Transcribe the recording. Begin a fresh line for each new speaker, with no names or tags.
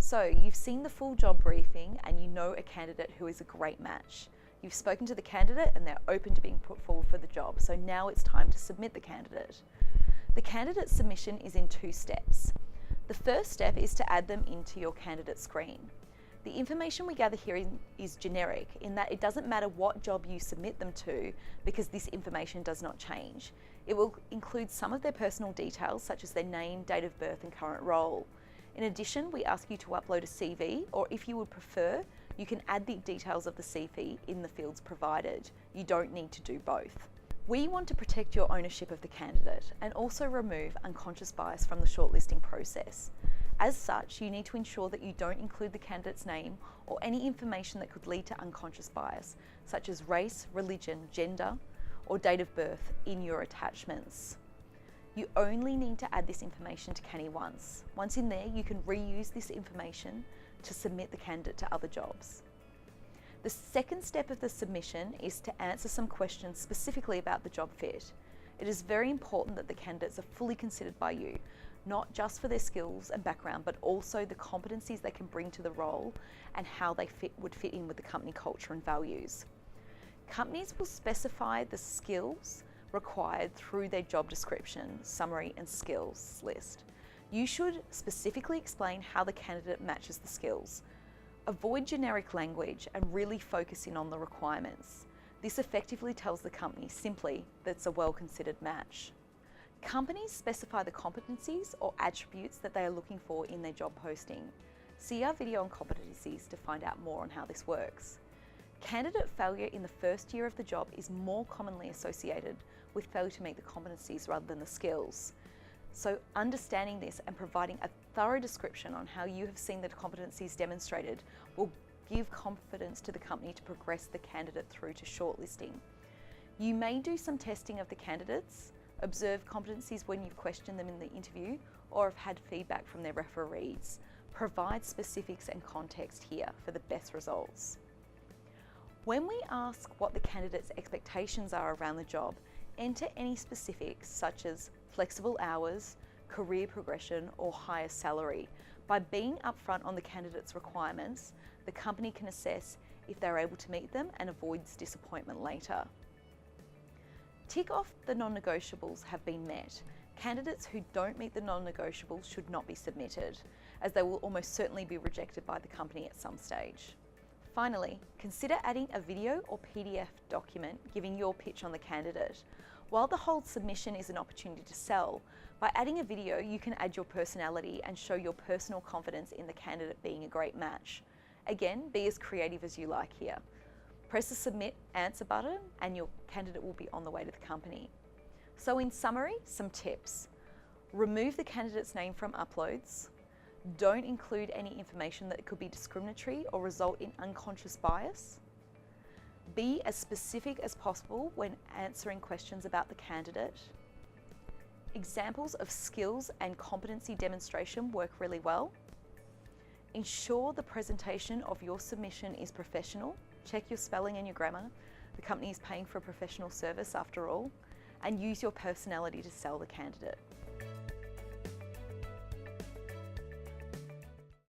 So you've seen the full job briefing and you know a candidate who is a great match. You've spoken to the candidate and they're open to being put forward for the job. So now it's time to submit the candidate. The candidate submission is in 2 steps. The first step is to add them into your candidate screen. The information we gather here is generic in that it doesn't matter what job you submit them to because this information does not change. It will include some of their personal details such as their name, date of birth and current role. In addition, we ask you to upload a CV, or if you would prefer, you can add the details of the CV in the fields provided. You don't need to do both. We want to protect your ownership of the candidate and also remove unconscious bias from the shortlisting process. As such, you need to ensure that you don't include the candidate's name or any information that could lead to unconscious bias, such as race, religion, gender, or date of birth in your attachments. You only need to add this information to Canny once. Once in there, you can reuse this information to submit the candidate to other jobs. The second step of the submission is to answer some questions specifically about the job fit. It is very important that the candidates are fully considered by you, not just for their skills and background, but also the competencies they can bring to the role and how they would fit in with the company culture and values. Companies will specify the skills required through their job description, summary and skills list. You should specifically explain how the candidate matches the skills. Avoid generic language and really focus in on the requirements. This effectively tells the company simply that it's a well-considered match. Companies specify the competencies or attributes that they are looking for in their job posting. See our video on competencies to find out more on how this works. Candidate failure in the first year of the job is more commonly associated with failure to meet the competencies rather than the skills. So understanding this and providing a thorough description on how you have seen the competencies demonstrated will give confidence to the company to progress the candidate through to shortlisting. You may do some testing of the candidates, observe competencies when you've questioned them in the interview, or have had feedback from their referees. Provide specifics and context here for the best results. When we ask what the candidate's expectations are around the job, enter any specifics such as flexible hours, career progression, or higher salary. By being upfront on the candidate's requirements, the company can assess if they're able to meet them and avoids disappointment later. Tick off the non-negotiables have been met. Candidates who don't meet the non-negotiables should not be submitted, as they will almost certainly be rejected by the company at some stage. Finally, consider adding a video or PDF document giving your pitch on the candidate. While the whole submission is an opportunity to sell, by adding a video you can add your personality and show your personal confidence in the candidate being a great match. Again, be as creative as you like here. Press the submit answer button and your candidate will be on the way to the company. So in summary, some tips. Remove the candidate's name from uploads. Don't include any information that could be discriminatory or result in unconscious bias. Be as specific as possible when answering questions about the candidate. Examples of skills and competency demonstration work really well. Ensure the presentation of your submission is professional. Check your spelling and your grammar. The company is paying for a professional service after all. And use your personality to sell the candidate.